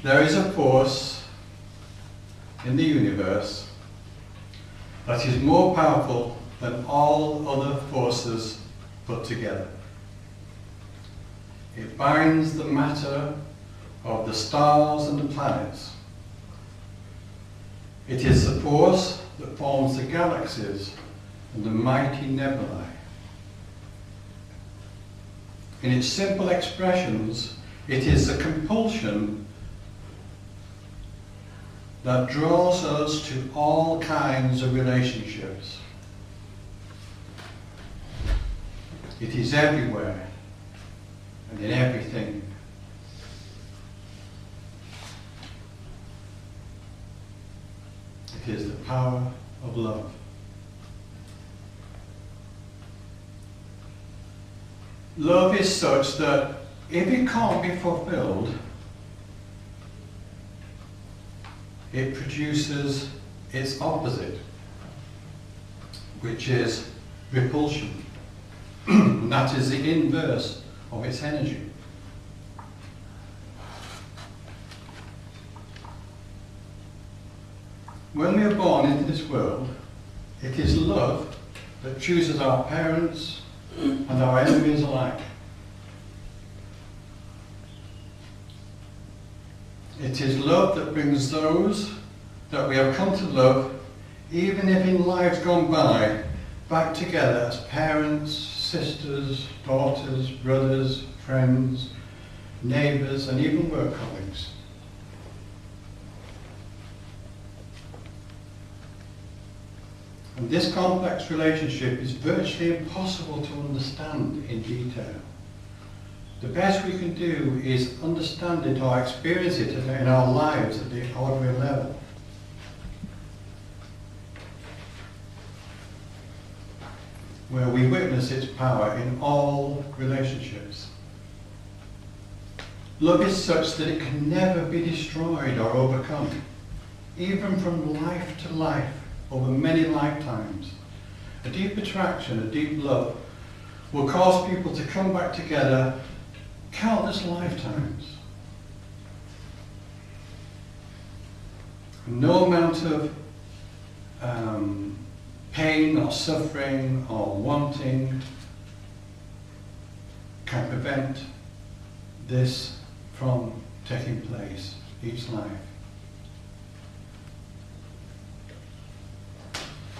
There is a force in the universe that is more powerful than all other forces put together. It binds the matter of the stars and the planets. It is the force that forms the galaxies and the mighty nebulae. In its simple expressions, it is the compulsion that draws us to all kinds of relationships. It is everywhere and in everything. It is the power of love. Love is such that if it can't be fulfilled, it produces its opposite, which is repulsion. And that is the inverse of its energy. When we are born into this world, it is love that chooses our parents and our enemies alike. It is love that brings those that we have come to love, even if in lives gone by, back together as parents, sisters, daughters, brothers, friends, neighbours, and even work colleagues. And this complex relationship is virtually impossible to understand in detail. The best we can do is understand it or experience it in our lives at the ordinary level. Where we witness its power in all relationships. Love is such that it can never be destroyed or overcome, even from life to life, over many lifetimes. A deep attraction, a deep love, will cause people to come back together countless lifetimes. No amount of pain or suffering or wanting can prevent this from taking place each life.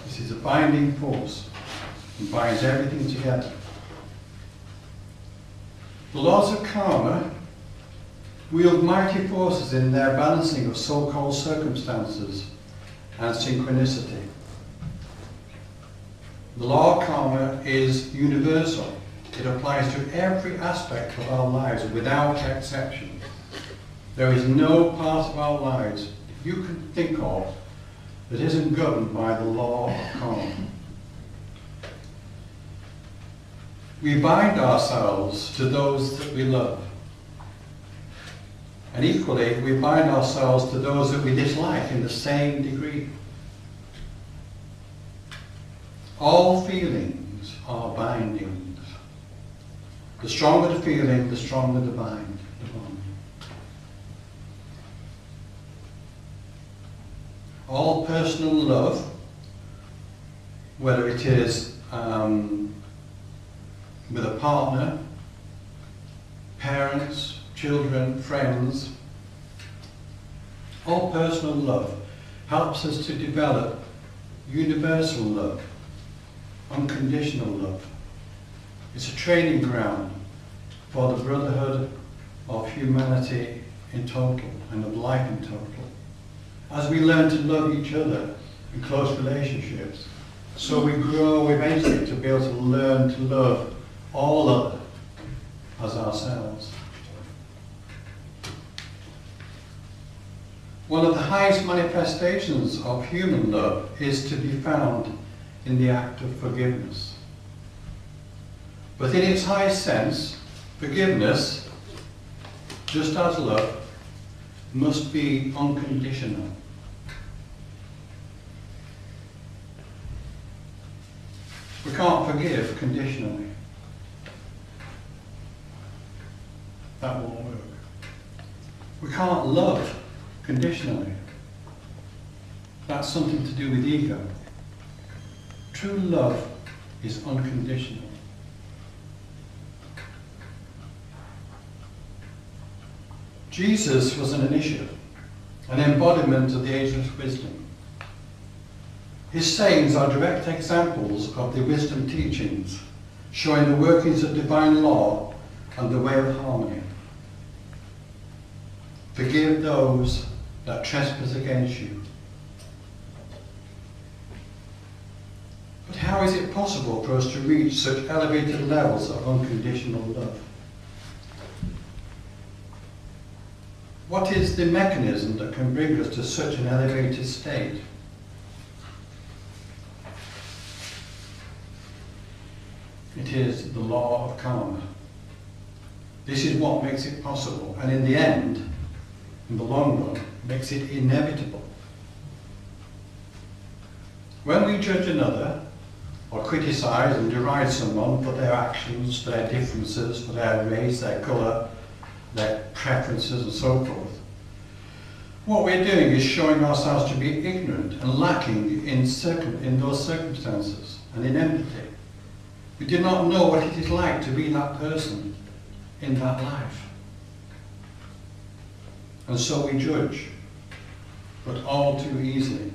This is a binding force and binds everything together. The laws of karma wield mighty forces in their balancing of so-called circumstances and synchronicity. The law of karma is universal. It applies to every aspect of our lives without exception. There is no part of our lives you can think of that isn't governed by the law of karma. We bind ourselves to those that we love. And equally, we bind ourselves to those that we dislike in the same degree. All feelings are bindings. The stronger the feeling, the stronger the bond. All personal love, whether it is with a partner, parents, children, friends, all personal love helps us to develop universal love, unconditional love. It's a training ground for the brotherhood of humanity in total and of life in total. As we learn to love each other in close relationships, so we grow eventually to be able to learn to love all other as ourselves. One of the highest manifestations of human love is to be found in the act of forgiveness. But in its highest sense, forgiveness, just as love, must be unconditional. We can't forgive conditionally. That won't work. We can't love conditionally. That's something to do with ego. True love is unconditional. Jesus was an initiative, an embodiment of the ageless wisdom. His sayings are direct examples of the wisdom teachings, showing the workings of divine law and the way of harmony. Forgive those that trespass against you. But how is it possible for us to reach such elevated levels of unconditional love? What is the mechanism that can bring us to such an elevated state? It is the law of karma. This is what makes it possible, and in the end, in the long run, makes it inevitable. When we judge another, or criticise and deride someone for their actions, for their differences, for their race, their colour, their preferences and so forth, what we're doing is showing ourselves to be ignorant and lacking in those circumstances and in empathy. We do not know what it is like to be that person in that life. And so we judge, but all too easily.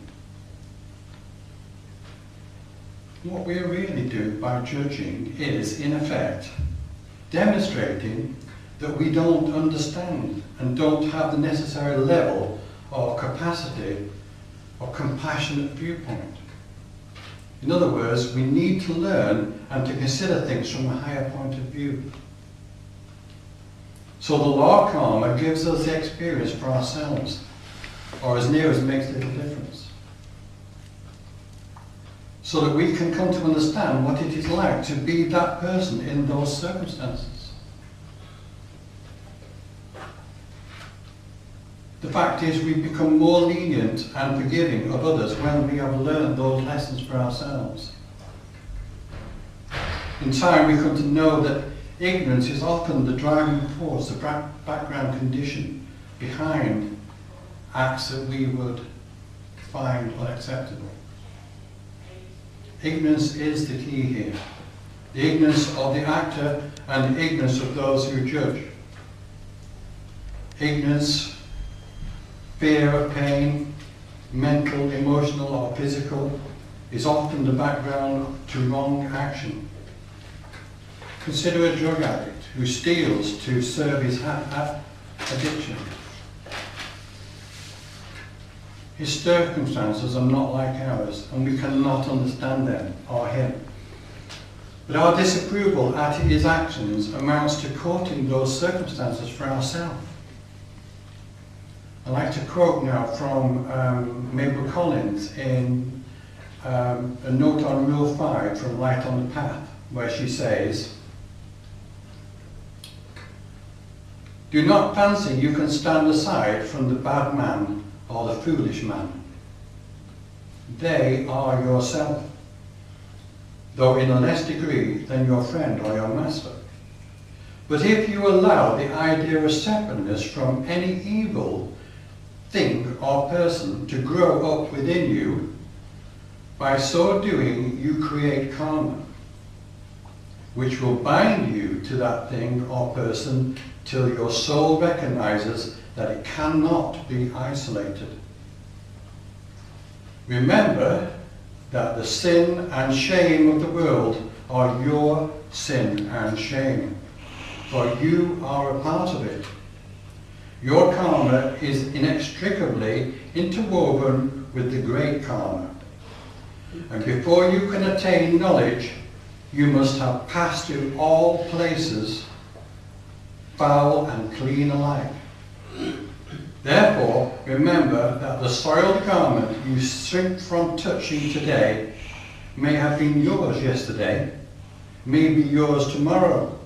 What we really do by judging is, in effect, demonstrating that we don't understand and don't have the necessary level of capacity or compassionate viewpoint. In other words, we need to learn and to consider things from a higher point of view. So the law of karma gives us the experience for ourselves, or as near as makes little difference, so that we can come to understand what it is like to be that person in those circumstances. The fact is, we become more lenient and forgiving of others when we have learned those lessons for ourselves. In time, we come to know that ignorance is often the driving force, the background condition behind acts that we would find unacceptable. Ignorance is the key here. The ignorance of the actor and the ignorance of those who judge. Ignorance, fear of pain, mental, emotional or physical, is often the background to wrong action. Consider a drug addict who steals to serve his addiction. His circumstances are not like ours, and we cannot understand them or him. But our disapproval at his actions amounts to quoting those circumstances for ourselves. I'd like to quote now from Mabel Collins in a note on Rule 5 from Light on the Path, where she says, "Do not fancy you can stand aside from the bad man or the foolish man. They are yourself, though in a less degree than your friend or your master. But if you allow the idea of separateness from any evil thing or person to grow up within you, by so doing you create karma, which will bind you to that thing or person till your soul recognizes that it cannot be isolated. Remember that the sin and shame of the world are your sin and shame, for you are a part of it. Your karma is inextricably interwoven with the great karma. And before you can attain knowledge, you must have passed through all places, foul and clean alike. Therefore, remember that the soiled garment you shrink from touching today may have been yours yesterday, may be yours tomorrow.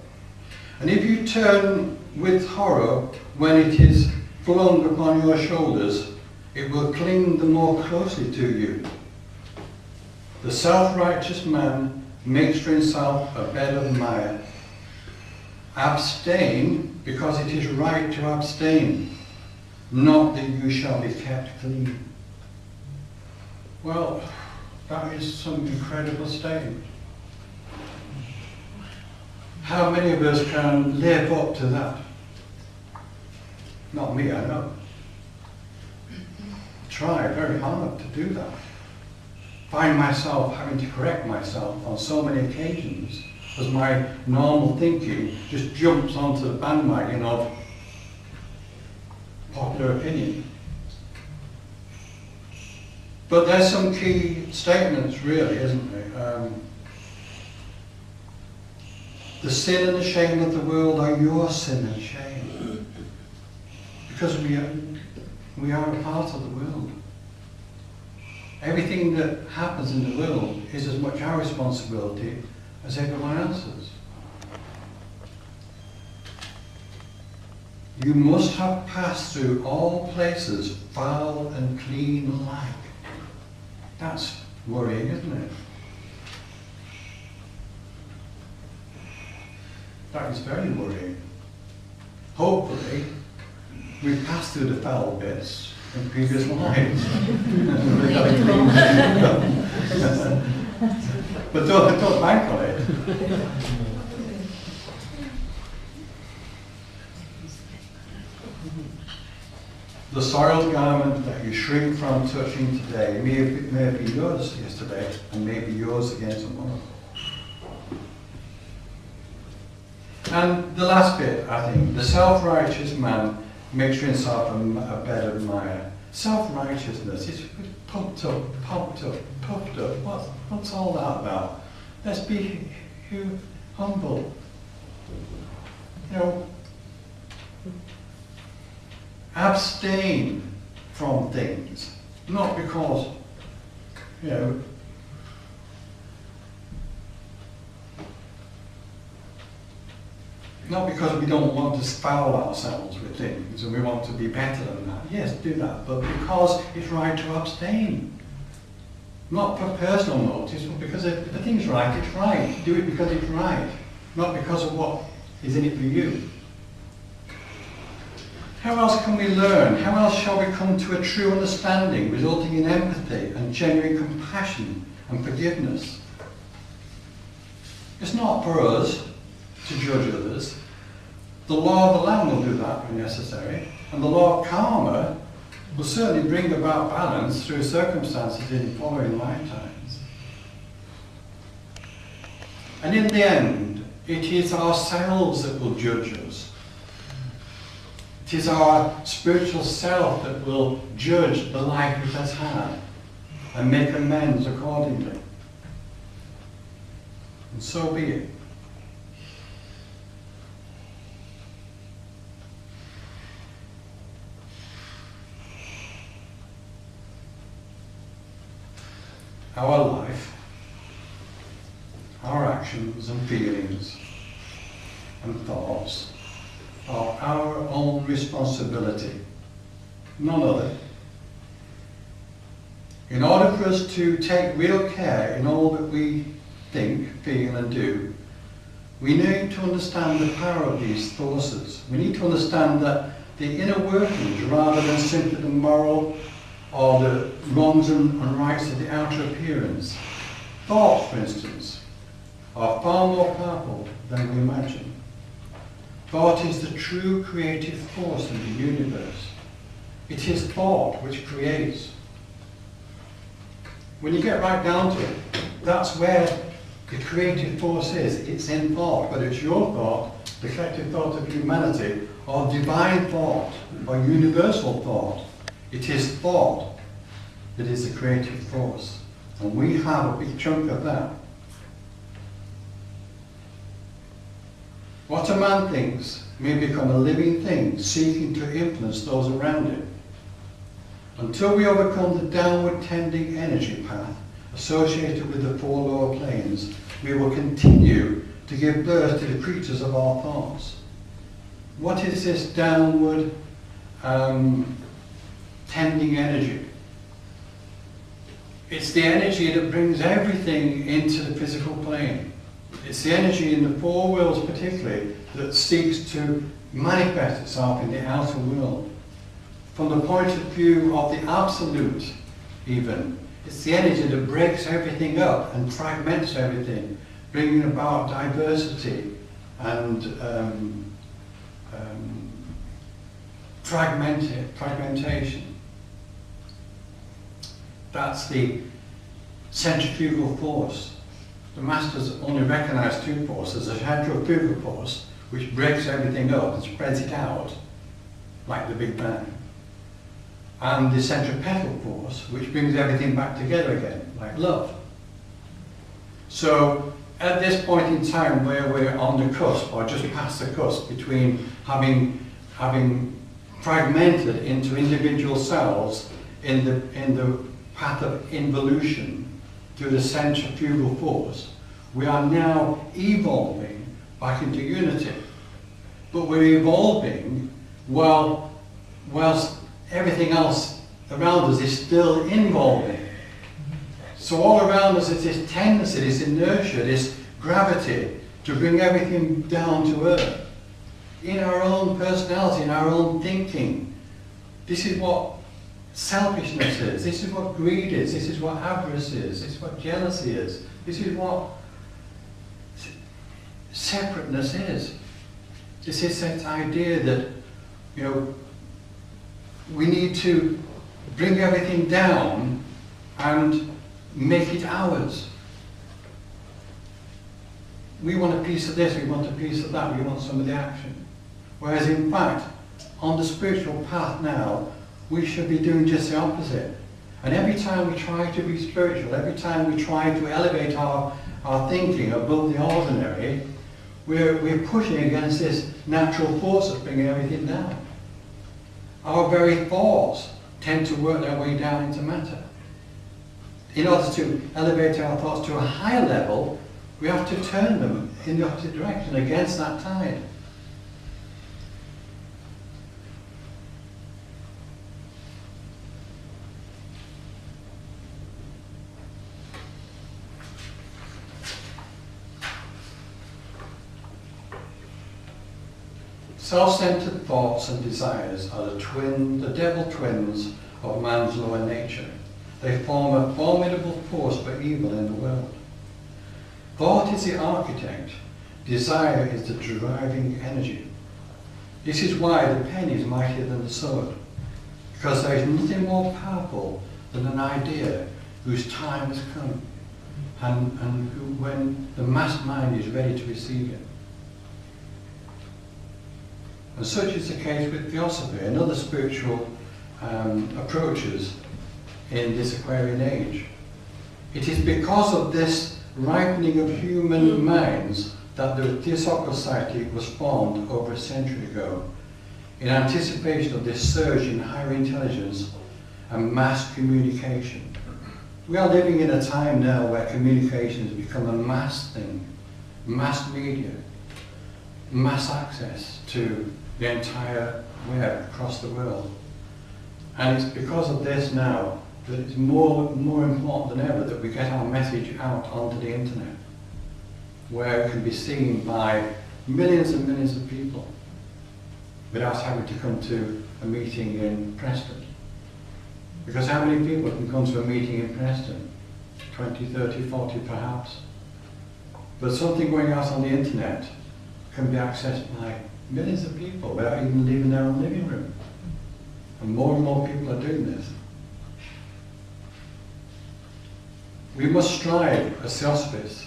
And if you turn with horror when it is flung upon your shoulders, it will cling the more closely to you. The self-righteous man makes for himself a bed of mire. Abstain because it is right to abstain. not that you shall be kept clean. Well, that is some incredible statement. How many of us can live up to that? Not me, I know. Try very hard to do that. Find myself having to correct myself on so many occasions as my normal thinking just jumps onto the bandwagon of popular opinion. But there's some key statements, really, isn't there? The sin and the shame of the world are your sin and shame. Because we are a part of the world. Everything that happens in the world is as much our responsibility as everyone else's. You must have passed through all places, foul and clean alike. That's worrying, isn't it? That is very worrying. Hopefully, we've passed through the foul bits in previous lives. We've got a clean but don't bank on it. The soiled garment that you shrink from touching today may have been yours yesterday and may be yours again tomorrow. And the last bit, I think, the self-righteous man makes for himself a bed of mire. Self-righteousness is pumped up, puffed up. What's all that about? Let's be humble. You know, abstain from things, not because, you know, not because we don't want to foul ourselves with things and we want to be better than that. Yes, do that, but because it's right to abstain. Not for personal motives, but because if the thing's right, it's right. Do it because it's right, not because of what is in it for you. How else can we learn? How else shall we come to a true understanding, resulting in empathy and genuine compassion and forgiveness? It's not for us to judge others. The law of the land will do that when necessary, and the law of karma will certainly bring about balance through circumstances in following lifetimes. And in the end, it is ourselves that will judge us. It is our spiritual self that will judge the life it has had and make amends accordingly. And so be it. Our life, our actions and feelings and thoughts are our own responsibility, none other. In order for us to take real care in all that we think, feel and do, we need to understand the power of these forces. We need to understand that the inner workings, rather than simply the moral or the wrongs and rights of the outer appearance. Thoughts, for instance, are far more powerful than we imagine. Thought is the true creative force in the universe. It is thought which creates. When you get right down to it, that's where the creative force is. It's in thought, whether it's your thought, the collective thought of humanity, or divine thought, or universal thought. It is thought that is the creative force. And we have a big chunk of that. What a man thinks may become a living thing, seeking to influence those around him. Until we overcome the downward tending energy path associated with the four lower planes, we will continue to give birth to the creatures of our thoughts. What is this downward tending energy? It's the energy that brings everything into the physical plane. It's the energy in the four worlds particularly that seeks to manifest itself in the outer world. from the point of view of the absolute even. It's the energy that breaks everything up and fragments everything, bringing about diversity and fragmentation. That's the centrifugal force. The masters only recognize two forces: the centrifugal force, which breaks everything up and spreads it out, like the Big Bang, and the centripetal force, which brings everything back together again, like love. So, at this point in time where we're on the cusp, or just past the cusp, between having fragmented into individual cells in the path of involution through the centrifugal force, we are now evolving back into unity. But we're evolving whilst everything else around us is still involving. So all around us is this tendency, this inertia, this gravity to bring everything down to earth. In our own personality, in our own thinking. This is what selfishness is. This is what greed is. This is what avarice is. This is what jealousy is. This is what separateness is. This is that idea that, we need to bring everything down and make it ours. We want a piece of this, we want a piece of that, we want some of the action. Whereas in fact, on the spiritual path now, we should be doing just the opposite. And every time we try to be spiritual, every time we try to elevate our thinking above the ordinary, we're pushing against this natural force of bringing everything down. Our very thoughts tend to work their way down into matter. In order to elevate our thoughts to a higher level, we have to turn them in the opposite direction, against that tide. Self-centered thoughts and desires are the devil twins of man's lower nature. They form a formidable force for evil in the world. Thought is the architect, desire is the driving energy. This is why the pen is mightier than the sword, because there is nothing more powerful than an idea whose time has come, and who, when the mass mind is ready to receive it. And such is the case with Theosophy and other spiritual approaches in this Aquarian age. It is because of this ripening of human minds that the Theosophical Society was formed over a century ago, in anticipation of this surge in higher intelligence and mass communication. We are living in a time now where communication has become a mass thing, mass media, mass access to the entire web across the world. And it's because of this now that it's more important than ever that we get our message out onto the internet, where it can be seen by millions and millions of people without having to come to a meeting in Preston. Because how many people can come to a meeting in Preston? 20, 30, 40 perhaps. But something going out on the internet can be accessed by millions of people without even leaving their own living room. And more people are doing this. We must strive as Theosophists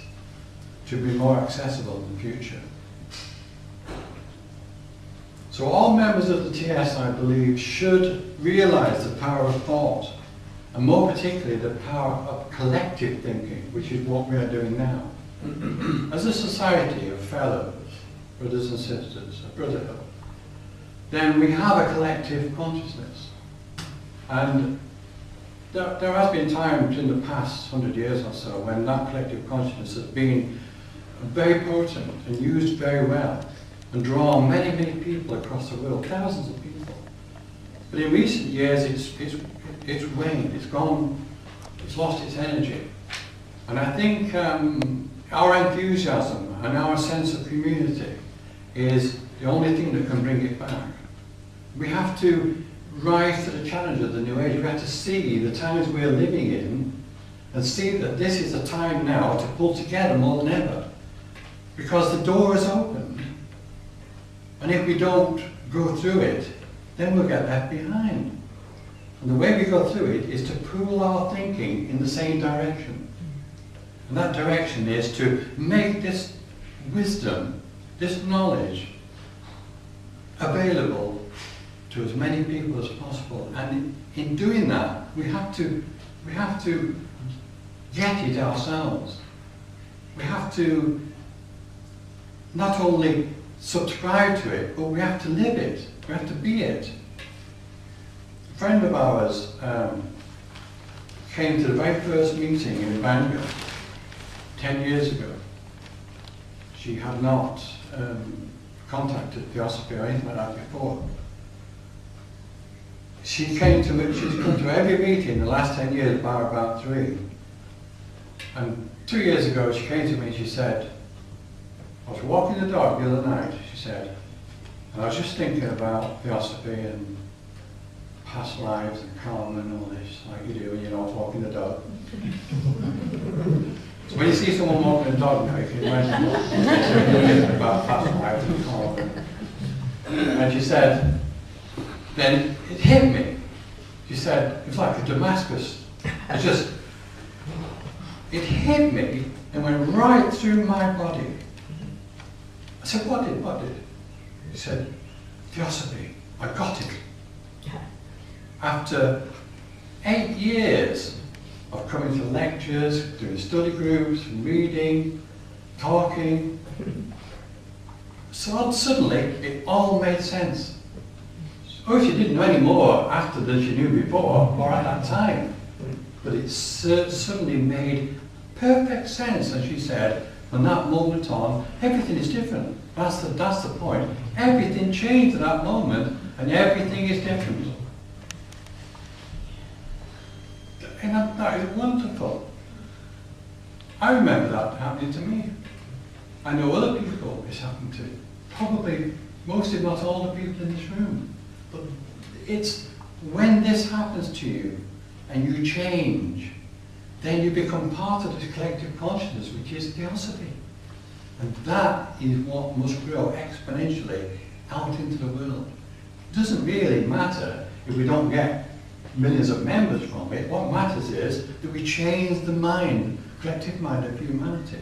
to be more accessible in the future. So all members of the TS, I believe, should realize the power of thought, and more particularly the power of collective thinking, which is what we are doing now. As a society of fellows, brothers and sisters, a brotherhood, then we have a collective consciousness. And there has been times in the past 100 years or so when that collective consciousness has been very potent and used very well and drawn many, many people across the world, thousands of people. But in recent years it's waned, it's gone, it's lost its energy. And I think our enthusiasm and our sense of community is the only thing that can bring it back. We have to rise to the challenge of the New Age. We have to see the times we're living in and see that this is the time now to pull together more than ever. Because the door is opened. And if we don't go through it, then we'll get left behind. And the way we go through it is to pool our thinking in the same direction. And that direction is to make this wisdom, this knowledge, available to as many people as possible. And in doing that, we have to get it ourselves. We have to not only subscribe to it, but we have to live it. We have to be it. A friend of ours came to the very first meeting in Bangor 10 years ago. She had not contacted Theosophy or anything like that before. She's come to every meeting in the last 10 years, bar about 3. And 2 years ago she came to me and she said, I was walking the dog the other night, she said, and I was just thinking about Theosophy and past lives and karma and all this, like you do when you're not walking the dog. So when you see someone walking a dog now, you can imagine what they're thinking about past lives and karma. And she said, then it hit me. She said, it was like a Damascus. It hit me and went right through my body. I said, what did? He said, Theosophy, I got it. After 8 years of coming to lectures, doing study groups, reading, talking, so suddenly it all made sense. Or if you didn't know any more after than you knew before, or at that time. But it suddenly made perfect sense, and she said, from that moment on, everything is different. That's the point. Everything changed at that moment, and everything is different. And that is wonderful. I remember that happening to me. I know other people it's happened to. Probably most, if not all, the people in this room. But it's when this happens to you and you change, then you become part of this collective consciousness, which is Theosophy. And that is what must grow exponentially out into the world. It doesn't really matter if we don't get millions of members from it. What matters is that we change the mind, collective mind of humanity.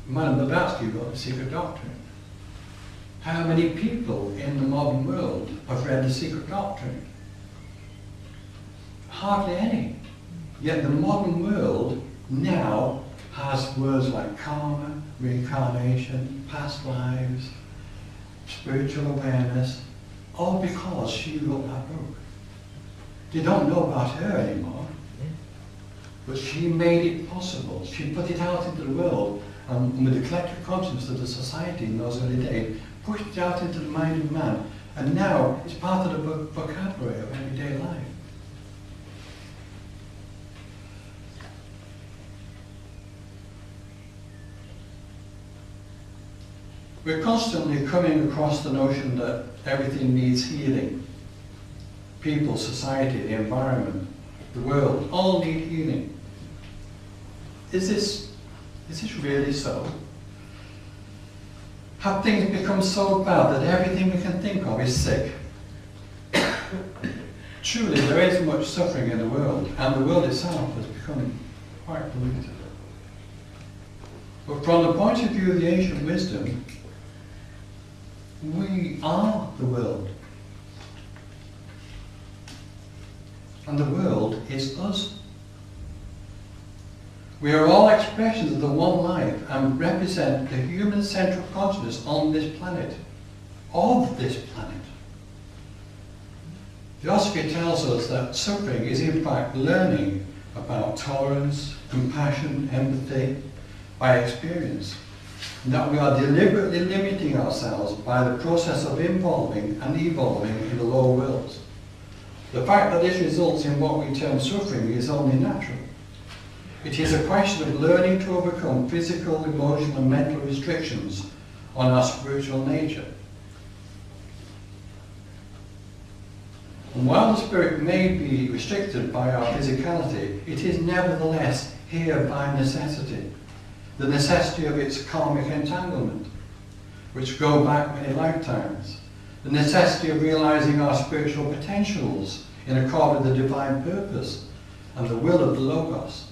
Madame Blavatsky wrote The Secret Doctrine. How many people in the modern world have read The Secret Doctrine? Hardly any. Yet the modern world now has words like karma, reincarnation, past lives, spiritual awareness, all because she wrote that book. They don't know about her anymore, but she made it possible. She put it out into the world, and with the collective consciousness of the society in those early days, pushed it out into the mind of man, and now it's part of the vocabulary of everyday life. We're constantly coming across the notion that everything needs healing. People, society, the environment, the world, all need healing. Is this really so? Have things become so bad that everything we can think of is sick? Truly, there is much suffering in the world, and the world itself has become quite polluted. But from the point of view of the ancient wisdom, we are the world. And the world is us. We are all expressions of the one life and represent the human central consciousness on this planet, of this planet. Theosophy tells us that suffering is in fact learning about tolerance, compassion, empathy by experience, and that we are deliberately limiting ourselves by the process of involving and evolving in the lower worlds. The fact that this results in what we term suffering is only natural. It is a question of learning to overcome physical, emotional, and mental restrictions on our spiritual nature. And while the spirit may be restricted by our physicality, it is nevertheless here by necessity. The necessity of its karmic entanglement, which go back many lifetimes. The necessity of realizing our spiritual potentials in accord with the divine purpose and the will of the Logos.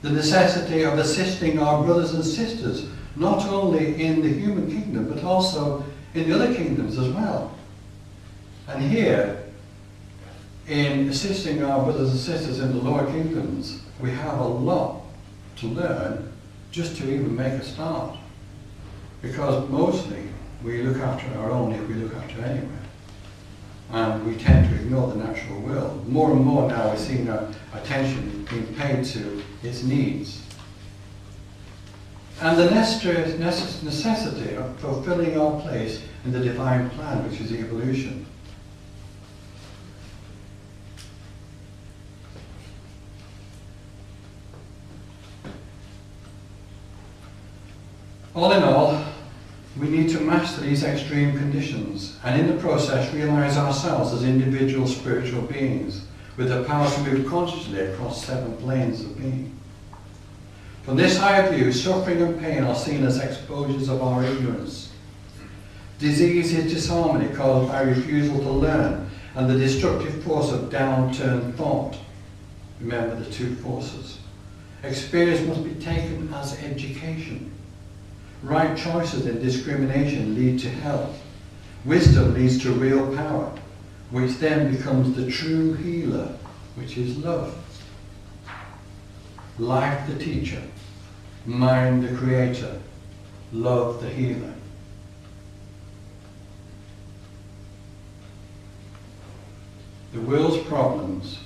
The necessity of assisting our brothers and sisters, not only in the human kingdom, but also in the other kingdoms as well. And here, in assisting our brothers and sisters in the lower kingdoms, we have a lot to learn just to even make a start. Because mostly we look after our own if we look after anywhere. And we tend to ignore the natural world. More and more now we're seeing our attention being paid to its needs. And the necessity of fulfilling our place in the divine plan, which is evolution. All in all, we need to master these extreme conditions and in the process realize ourselves as individual spiritual beings with the power to move consciously across 7 planes of being. From this higher view, suffering and pain are seen as exposures of our ignorance. Disease is disharmony caused by refusal to learn and the destructive force of downturned thought. Remember the 2 forces. Experience must be taken as education. Right choices in discrimination lead to health. Wisdom leads to real power, which then becomes the true healer, which is love. Life the teacher, mind the creator, love the healer. The world's problems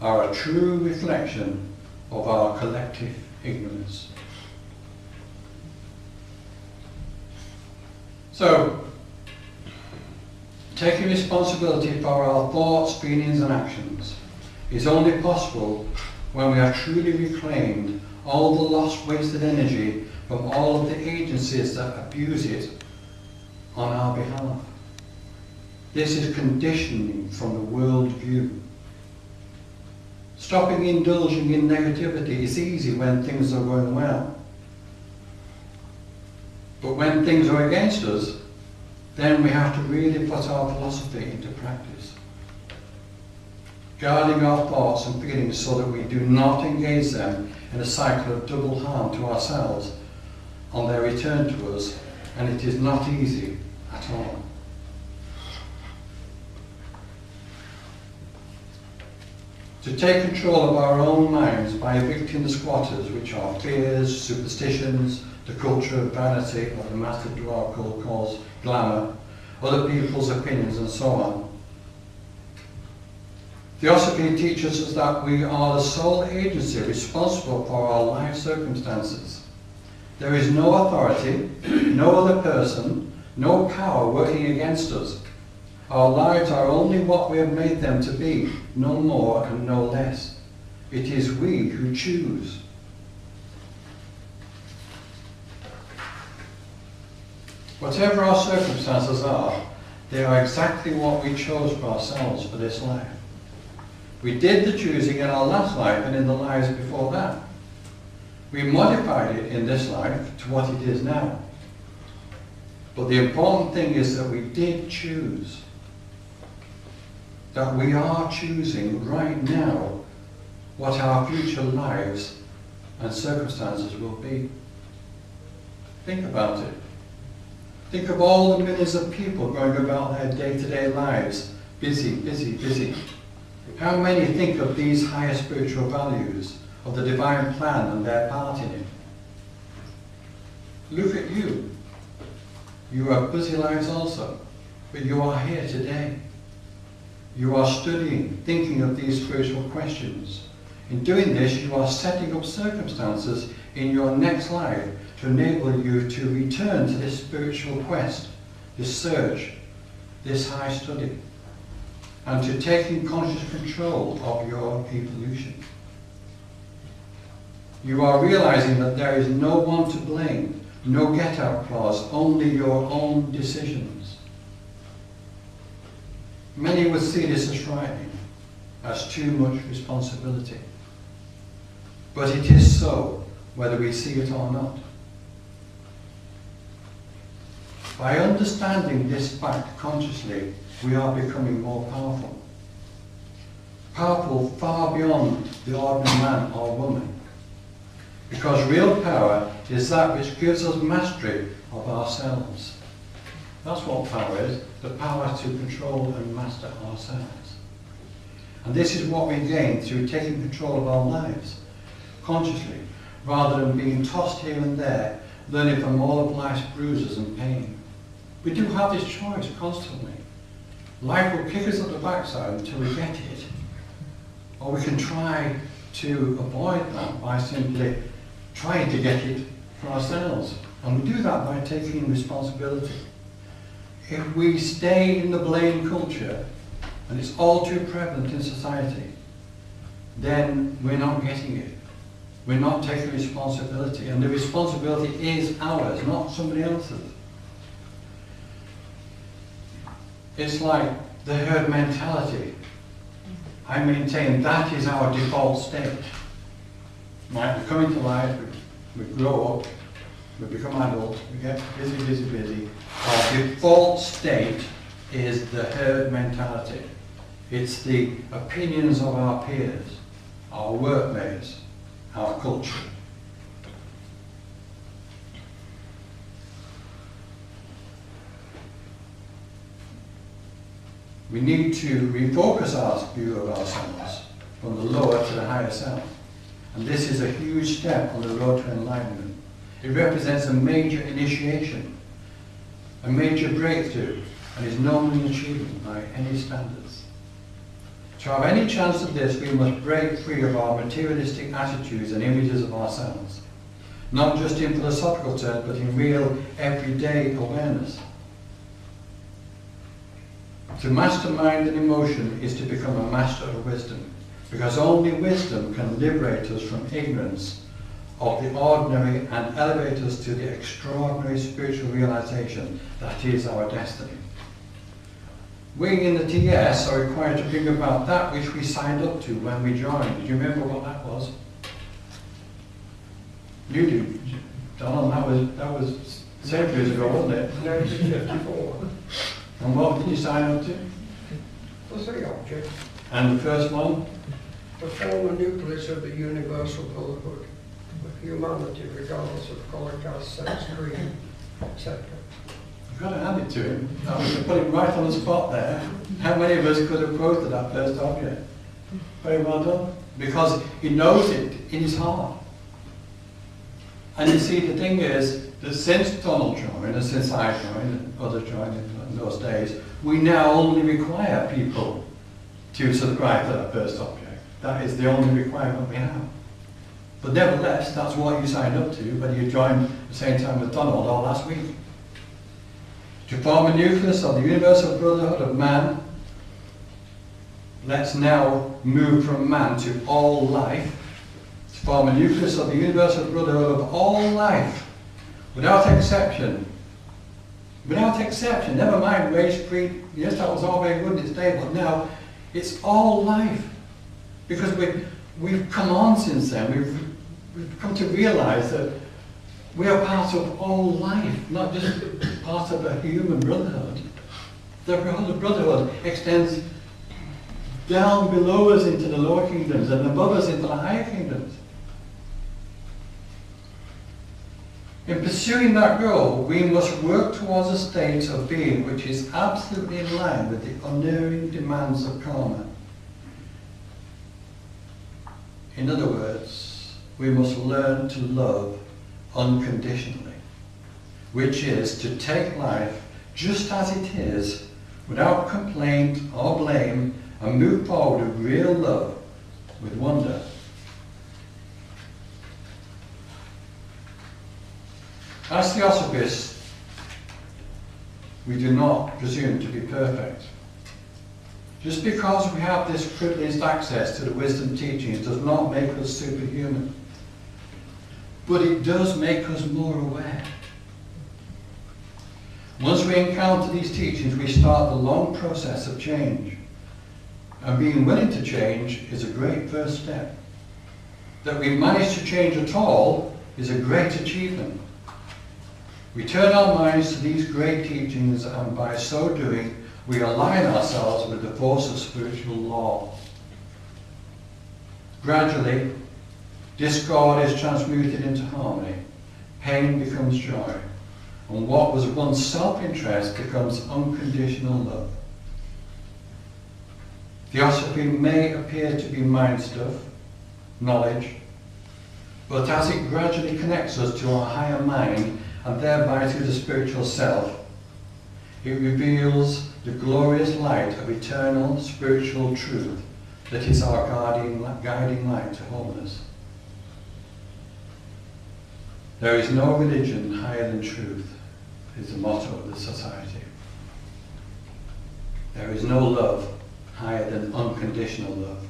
are a true reflection of our collective ignorance. So, taking responsibility for our thoughts, feelings and actions is only possible when we have truly reclaimed all the lost, wasted energy from all of the agencies that abuse it on our behalf. This is conditioning from the world view. Stopping indulging in negativity is easy when things are going well. But when things are against us, then we have to really put our philosophy into practice. Guarding our thoughts and feelings so that we do not engage them in a cycle of double harm to ourselves on their return to us, and it is not easy at all. To take control of our own minds by evicting the squatters, which are fears, superstitions, the culture of vanity, or the Master Dwarka calls glamour, other people's opinions and so on. Theosophy teaches us that we are the sole agency responsible for our life circumstances. There is no authority, no other person, no power working against us. Our lives are only what we have made them to be, no more and no less. It is we who choose. Whatever our circumstances are, they are exactly what we chose for ourselves for this life. We did the choosing in our last life and in the lives before that. We modified it in this life to what it is now. But the important thing is that we did choose. That we are choosing right now what our future lives and circumstances will be. Think about it. Think of all the millions of people going about their day-to-day lives, busy, busy, busy. How many think of these higher spiritual values, of the divine plan and their part in it? Look at you. You have busy lives also, but you are here today. You are studying, thinking of these spiritual questions. In doing this, you are setting up circumstances in your next life to enable you to return to this spiritual quest, this search, this high study, and to taking conscious control of your evolution. You are realizing that there is no one to blame, no get-out clause, only your own decisions. Many would see this as frightening, as too much responsibility. But it is so, whether we see it or not. By understanding this fact consciously, we are becoming more powerful. Powerful far beyond the ordinary man or woman. Because real power is that which gives us mastery of ourselves. That's what power is, the power to control and master ourselves. And this is what we gain through taking control of our lives, consciously, rather than being tossed here and there, learning from all of life's bruises and pain. We do have this choice constantly. Life will kick us up the backside until we get it. Or we can try to avoid that by simply trying to get it for ourselves. And we do that by taking responsibility. If we stay in the blame culture, and it's all too prevalent in society, then we're not getting it. We're not taking responsibility. And the responsibility is ours, not somebody else's. It's like the herd mentality. I maintain that is our default state. Right? We come into life, we grow up, we become adults, we get busy. Our default state is the herd mentality. It's the opinions of our peers, our workmates, our culture. We need to refocus our view of ourselves from the lower to the higher self. And this is a huge step on the road to enlightenment. It represents a major initiation, a major breakthrough, and is normally achievable by any standards. To have any chance of this, we must break free of our materialistic attitudes and images of ourselves, not just in philosophical terms, but in real, everyday awareness. To master mind and emotion is to become a master of wisdom, because only wisdom can liberate us from ignorance of the ordinary and elevate us to the extraordinary spiritual realization that is our destiny. We in the TS are required to bring about that which we signed up to when we joined. Do you remember what that was? You do, Donald. That was centuries ago, wasn't it? 1954. And what did you sign up to? The three objects. And the first one? To form a nucleus of the universal brotherhood with humanity, regardless of colour, caste, sex, creed, etc. You've got to hand it to him. I was going to put him right on the spot there. How many of us could have quoted that first object? Very well done. Because he knows it in his heart. And you see, the thing is that since Donald joined, and since I joined, and others joined in those days, we now only require people to subscribe to that first object. That is the only requirement we have. But nevertheless, that's what you signed up to when you joined at the same time with Donald or last week. To form a nucleus of the universal brotherhood of man, let's now move from man to all life. To form a nucleus of the universal brotherhood of all life, without exception. Without exception, never mind race, creed. Yes, that was all very good in its day, but now it's all life. Because we've come on since then. We've come to realize that we are part of all life, not just part of a human brotherhood. The brotherhood extends down below us into the lower kingdoms and above us into the higher kingdoms. In pursuing that goal, we must work towards a state of being which is absolutely in line with the unerring demands of karma. In other words, we must learn to love unconditionally, which is to take life just as it is, without complaint or blame, and move forward with real love, with wonder. As Theosophists, we do not presume to be perfect. Just because we have this privileged access to the wisdom teachings does not make us superhuman. But it does make us more aware. Once we encounter these teachings, we start the long process of change. And being willing to change is a great first step. That we manage to change at all is a great achievement. We turn our minds to these great teachings, and by so doing, we align ourselves with the force of spiritual law. Gradually, discord is transmuted into harmony. Pain becomes joy. And what was once self-interest becomes unconditional love. Theosophy may appear to be mind stuff, knowledge, but as it gradually connects us to our higher mind and thereby to the spiritual self, it reveals the glorious light of eternal spiritual truth that is our guiding light to wholeness. There is no religion higher than truth, is the motto of the society. There is no love higher than unconditional love,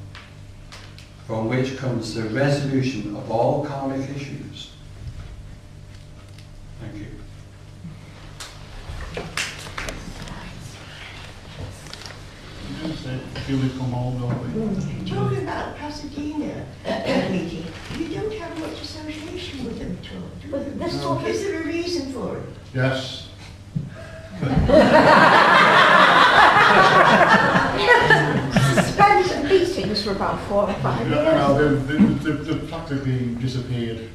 from which comes the resolution of all karmic issues. Thank you. Talking about Pasadena meeting, you don't have much association with them at all, do you? No. Is there a reason for it? Yes. Suspended and beatings for about 4 or 5 years. Well, they've practically disappeared.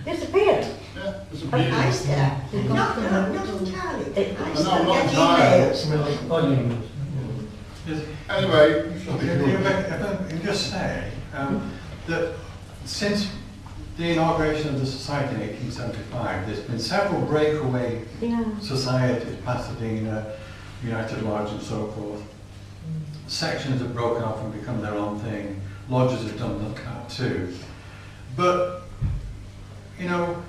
Disappeared. Yeah, I disappeared. still, not entirely. I No, still not get entirely. emails. Anyway, If I can just say that since the inauguration of the society in 1875, there's been several breakaway societies, Pasadena, United Lodge and so forth. Sections have broken off and become their own thing. Lodges have done that too. But, you know,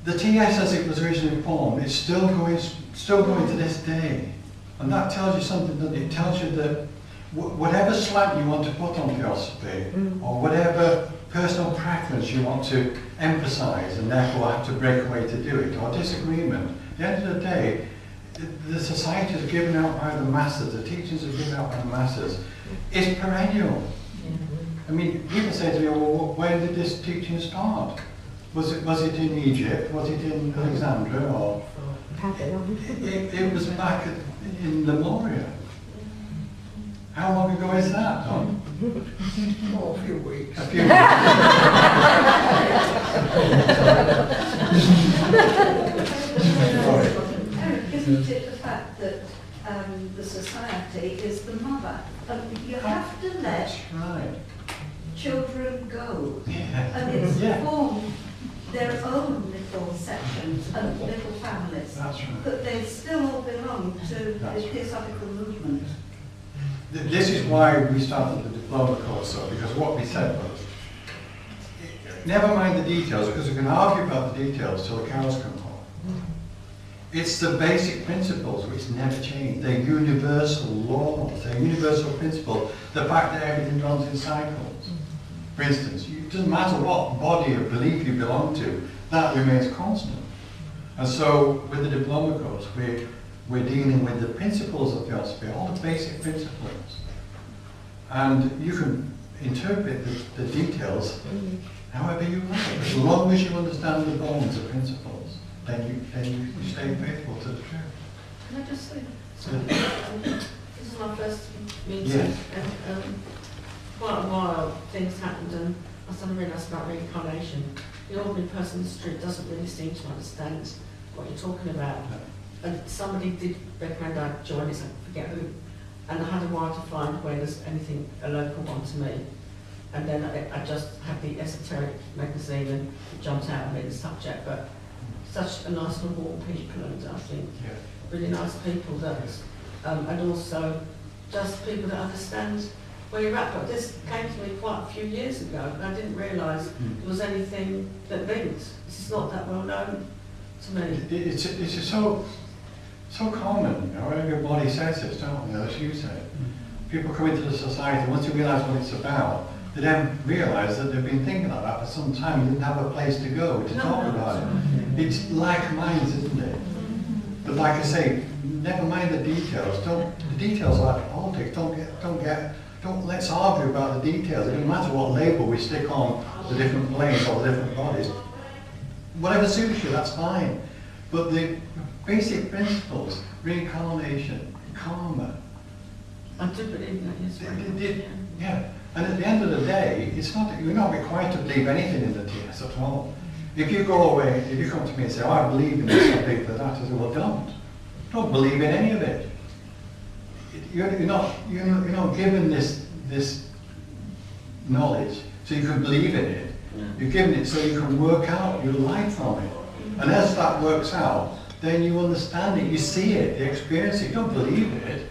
the TS as it was originally formed is still going to this day. And that tells you something, doesn't it? It tells you that whatever slant you want to put on Theosophy, or whatever personal preference you want to emphasize and therefore have to break away to do it, or disagreement, at the end of the day, the society is given out by the masses, the teachings are given out by the masses. It's perennial. I mean, people say to me, well, when did this teaching start? Was it in Egypt? Was it in Alexandria? Or it was back in Lemuria. How long ago is that, Don? Oh, a few weeks. A few weeks. Isn't it the fact that the society is the mother? And you have to let That's right. children go. Yeah. And it's Yeah. formed their own little sections and little families. That's right. But they still all belong to the That's right. Theosophical movement. This is why we started the diploma course, though, because what we said was, never mind the details, because we can argue about the details till the cows come home. It's the basic principles which never change. They're universal laws, they're universal principles. The fact that everything runs in cycles. For instance, it doesn't matter what body of belief you belong to, that remains constant. And so, with the diploma course, we're dealing with the principles of Theosophy, all the basic principles. And you can interpret the details however you like, as long as you understand the bones of principles, then you stay faithful to the truth. Can I just say, So, this is my first meeting, Yes. and quite a while things happened, and I suddenly realised about reincarnation. The ordinary person in the street doesn't really seem to understand what you're talking about. And somebody did recommend I join this, I forget who, and I had a while to find where there's anything, a local one to me. And then I just had the esoteric magazine and it jumped out at me, the subject, but such a nice and warm people, and I think yeah. really nice people that, and also just people that understand where you're at. But this came to me quite a few years ago, and I didn't realise there was anything that linked. This is not that well known to me. It's so common, you know, everybody says this, don't they, as you said. People come into the society, once they realise what it's about, they then realise that they've been thinking like that for some time, and didn't have a place to go to talk about it. It's like minds, isn't it? like I say, never mind the details. The details are like politics. Let's argue about the details. It doesn't matter what label we stick on the different planes or the different bodies. Whatever suits you, that's fine. But the basic principles, reincarnation, karma, I do believe in that, yes. Right. yeah. And at the end of the day, you're not required to believe anything in the TS at all. If you go away, if you come to me and say, oh, I believe in this, I believe in that, I say, well, don't believe in any of it. You're not given this knowledge so you can believe in it. Yeah. You're given it so you can work out your life from it. And as that works out, then you understand it, you see it, you experience it. You don't believe it.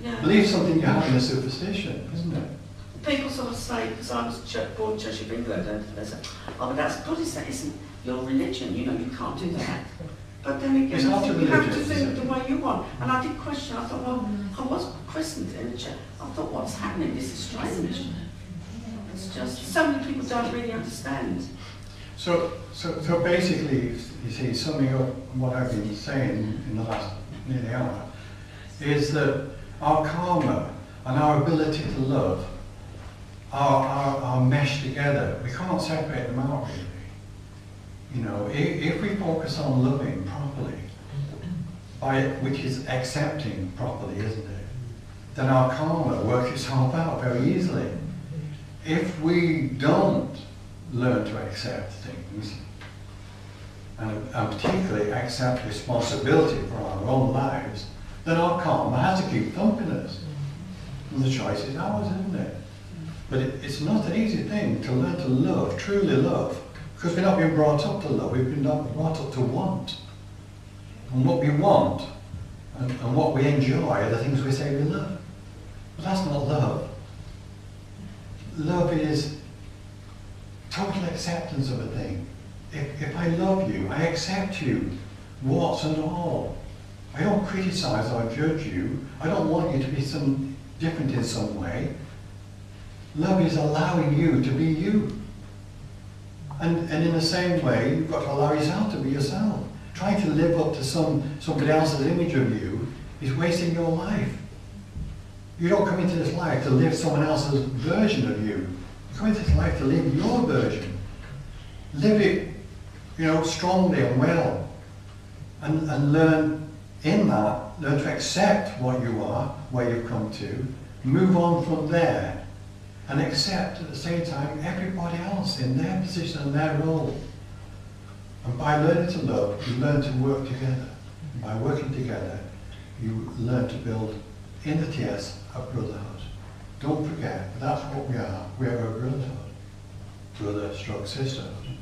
Yeah. Believe something you have in a superstition, isn't it? People sort of say, because I was born Church of England, and they say, oh, but that's Buddhist, that isn't your religion, you know, you can't do that. But then again, It's not a you have to religion, think is it? the way you want. And I did question, I thought, well, I was christened in the church. I thought, what's happening? This is strange. It's just, so many people don't really understand. So basically, you see, summing up what I've been saying in the last nearly hour, is that our karma and our ability to love are meshed together. We can't separate them out, really. You know, if we focus on loving properly, which is accepting properly, isn't it? Then our karma works itself out very easily. If we don't learn to accept things, and particularly accept responsibility for our own lives, then our karma has to keep thumping us. And the choice is ours, isn't it? But it's not an easy thing to learn to love, truly love, because we're not being brought up to love, we've been brought up to want. And what we want and what we enjoy are the things we say we love. But that's not love. Love is total acceptance of a thing. If I love you, I accept you, warts and all. I don't criticize or judge you. I don't want you to be different in some way. Love is allowing you to be you. And in the same way, you've got to allow yourself to be yourself. Trying to live up to somebody else's image of you is wasting your life. You don't come into this life to live someone else's version of you. You come into this life to live your version. Live it, strongly and well. And learn in that, learn to accept what you are, where you've come to, move on from there, and accept at the same time everybody else in their position and their role. And by learning to love, you learn to work together. And by working together, you learn to build in the TS a brotherhood. Don't forget, that's what we are. We are a brotherhood. Brother-stroke sisterhood.